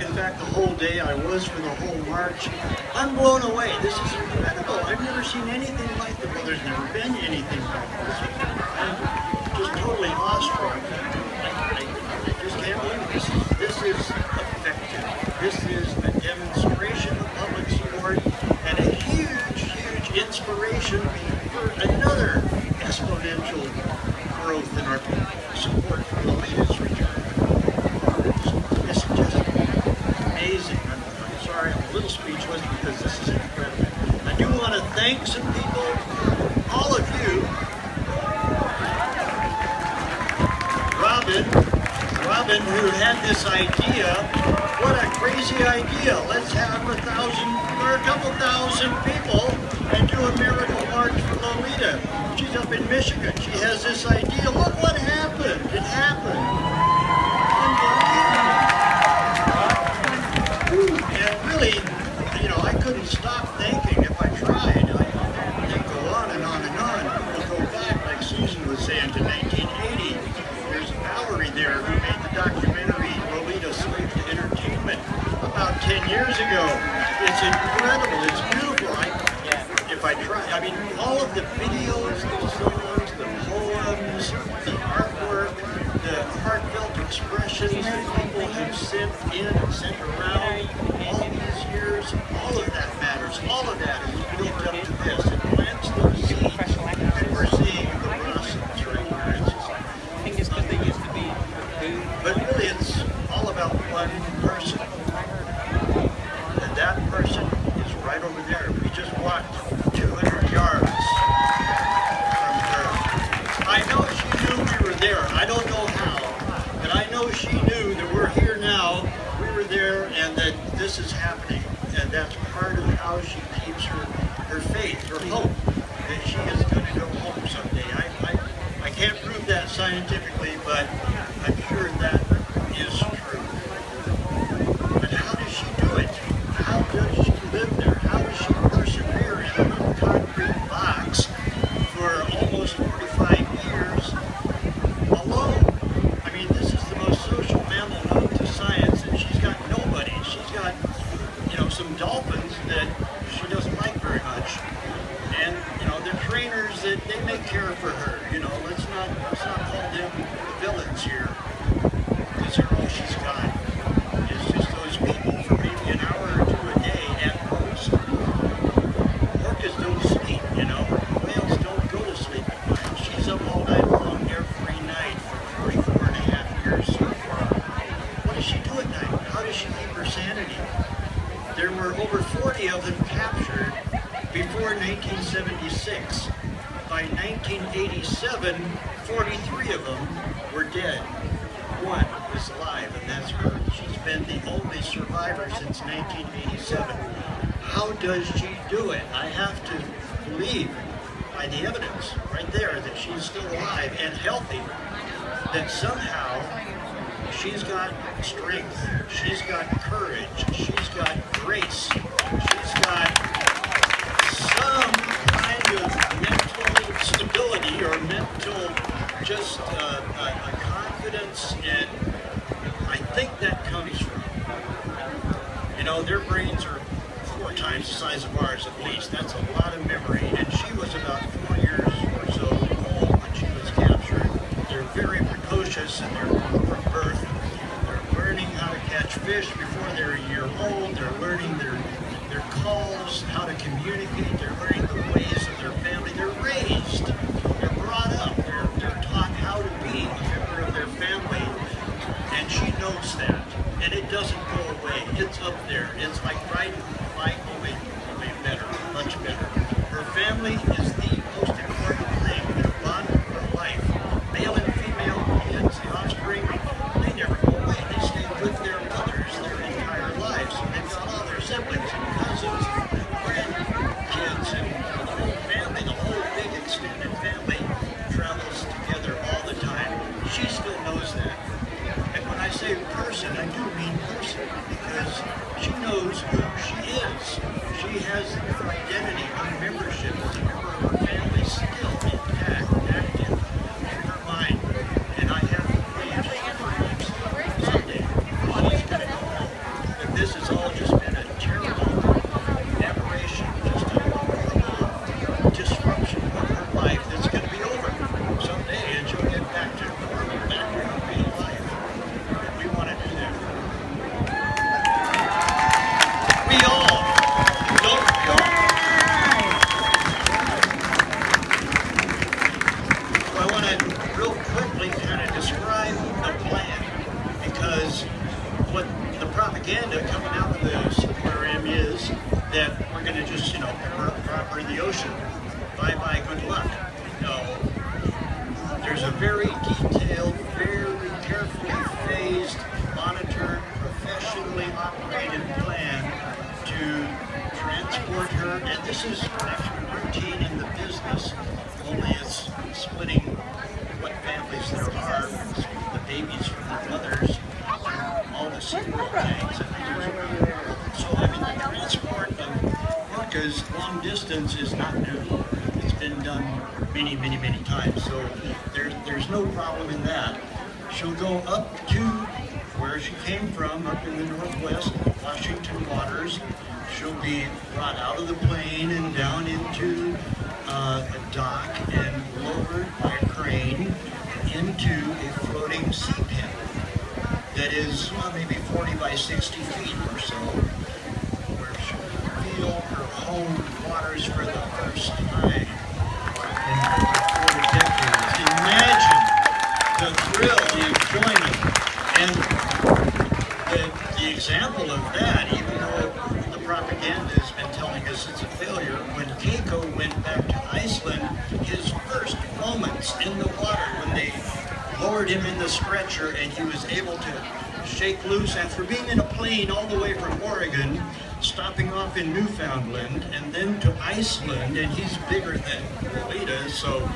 In fact, the whole day I was for the whole march. I'm blown away. This is incredible. I've never seen anything like it. Well, there's never been anything like this. I'm just totally awestruck. I just can't believe this is effective. This is a demonstration of public support and a huge, huge inspiration for another exponential growth in our support for Lolita's return. It's just amazing. I'm sorry, I'm a little speechless because this is incredible. I do want to thank some people, all of you. Robin, who had this idea. What a crazy idea. Let's have 1,000 or a couple thousand people and do a miracle march for Lolita. She's up in Michigan. She has this idea. Look what happened. It happened. Unbelievable. And really, you know, I couldn't stop thinking if I tried. I'd go on and on and on. We'll go back, like Susan was saying, to 1980. There's Valerie there who made the documentary Lolita Slave to Entertainment about 10 years ago. It's incredible. It's beautiful. If I try, I mean, all of the videos, the songs, the poems, the artwork, the heartfelt expressions that people have sent in and sent around all these years, all of that matters. All of that is built up to this. It plants those seeds, and we're seeing the blossoms right here. I think it's because they used to be food. But really, it's all about one person. And that person is right over there. We just walked 200 yards from her. I know she knew we were there. I don't know how, but I know she knew that we're here now, we were there, and that this is happening. And that's part of how she keeps her faith, her hope, that she is going to go home someday. I can't prove that scientifically, but I'm sure that is true. But how does she do it? How does she live there? How does she persevere in a little concrete box for almost 45 years alone? I mean, this is the most social mammal known to science, and she's got nobody. She's got, you know, some dolphins that she doesn't like very much, and you know, the trainers that they make care for her. You know, let's not call them villains here, because they're all she's got. It's just those people for maybe an hour or two a day at most. Orcas don't sleep, you know. Whales don't go to sleep at night. She's up all night long every night for 44 and a half years so far. What does she do at night? How does she keep her sanity? There were over 40 of them captured before 1976. By 1987, 43 of them were dead. One is alive, and that's her. She's been the only survivor since 1987. How does she do it? I have to believe, by the evidence right there, that she's still alive and healthy, that somehow she's got strength, she's got courage, she's got grace, she's got some kind of mental stability or mental just a confidence, and I think that comes from, you know, their brains are 4 times the size of ours at least. That's a lot of memory, and she was about 4 years or so old when she was captured. They're very precocious in from birth. They're learning how to catch fish before they're a year old. They're learning their calls, how to communicate. They're learning the ways of their family. They're raised. They're brought up. They're taught how to be a member of their family. And she knows that. And it doesn't go away. It's up there. It's like riding a bike, only better, much better. Her family is the most important thing in a bond of her life. Male and female kids, the offspring, they never go away. They stay with their mothers their entire lives. They've got all their siblings and cousins and grandkids, and the whole family, the whole big extended family travels together all the time. She still knows that. And when I say person, I do mean person, because she knows who she is. She has her identity, her membership as a member of her family still intact, active in her mind. And I have to believe she believes someday she's going to go home. this has all just been a terrible aberration, just a horrible disruption of her life that's going to be over someday, and she'll get back to normal, back to her real life. And we want to do that. We all, don't we all? I want to real quickly kind of describe the plan, because what the propaganda coming out of the aquarium is that we're going to just, proper the ocean. Bye-bye, good luck. No. There's a very detailed, very carefully phased, monitored, professionally operated plan to transport her, and this is actually routine in the business, only it's splitting what families there are, the babies from their mothers, all the SeaWorld tanks, and so the transport of orcas long distance is not new. It's been done many, many, many times, so there's no problem in that. She'll go up to where she came from, up in the northwest Washington waters. She'll be brought out of the plane and down into a dock and lowered by a crane into a floating sea pen that is maybe 40 by 60 feet or so, where she'll feel her home waters for the first time in over 4 decades. Imagine the thrill, the enjoyment, and the example of that, even though the propaganda has been telling us it's a failure, when Keiko went back to Iceland, his first moments in the water when they lowered him in the stretcher and he was able to shake loose after being in a plane all the way from Oregon, stopping off in Newfoundland, and then to Iceland, and he's bigger than Lolita, so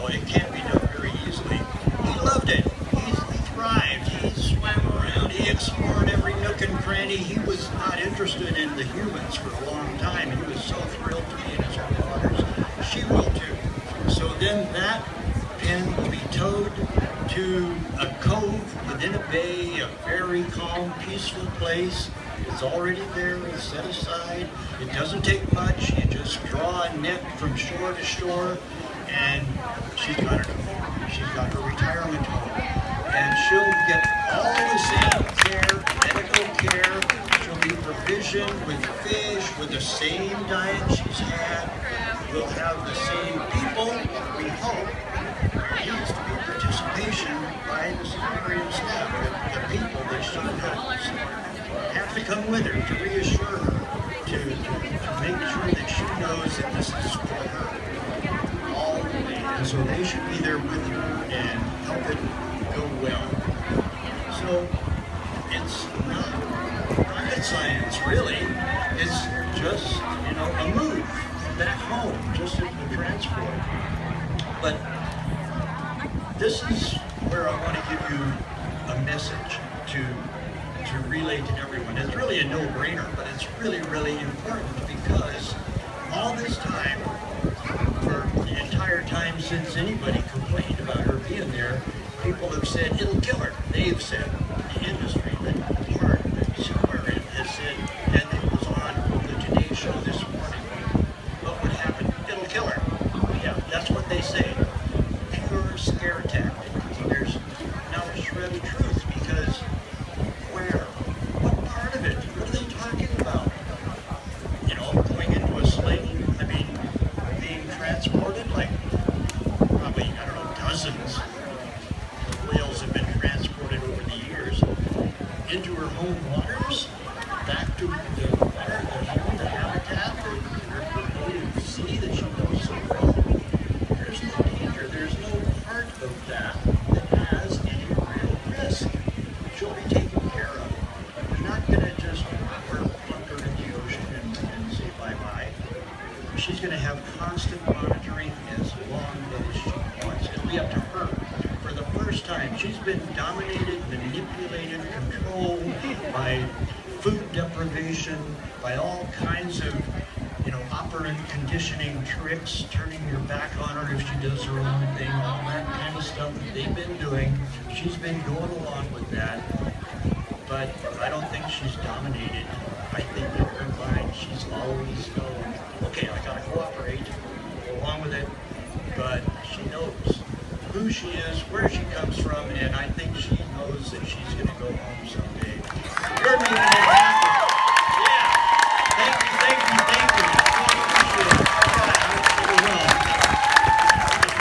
it can't be done very easily. He loved it. He thrived. He swam around. He explored every nook and cranny. He was not interested in the humans for a long time. He was so thrilled to be in his own waters. She will too. So then that pen will be towed to a cove within a bay, a very calm, peaceful place. It's already there, it's set aside. It doesn't take much. You just draw a net from shore to shore, and she's got her home. She's got her retirement home. And she'll get all the same care, medical care. She'll be provisioned with fish, with the same diet she's had. We'll have the same people, we hope. There needs to be participation by the aquarium staff, the people that she knows. Have to come with her to reassure her, to make sure that she knows that this is for her all the way. And so they should be there with her and help it go well. So it's not rocket science, really. It's just, a move back home, just in the transport. But this is where I want to give you a message to relay to everyone. It's really a no-brainer, but it's really, really important, because all this time, for the entire time since anybody complained about her being there, people have said, it'll kill her. They've said, the industry, the part that SeaWorld has said, and it was on the Today Show this morning. What would happen? It'll kill her. Yeah, that's what they say. Pure scare tactic. There's not a shred of truth, because where? What part of it? What are they talking about? Going into a sling? Being transported? Like, probably, dozens of whales have been transported over the years into her home waters, back to the water, the habitat, her native sea that she knows so well. There's no danger. There's no part of that has any real risk. She'll be taken care of. We're not going to just plunk her in the ocean and say bye-bye. She's going to have constant monitoring as long as she wants. It'll be up to her. For the first time, she's been dominated, manipulated, controlled by food deprivation, by all kinds of operant conditioning tricks, turning your back on her if she does her own thing, all that kind of stuff that they've been doing. She's been going along with that. but I don't think she's dominated. I think in her mind she's always known, okay, I gotta cooperate, go along with it, but she knows who she is, where she comes from, and I think she knows that she's gonna go home someday. You're making it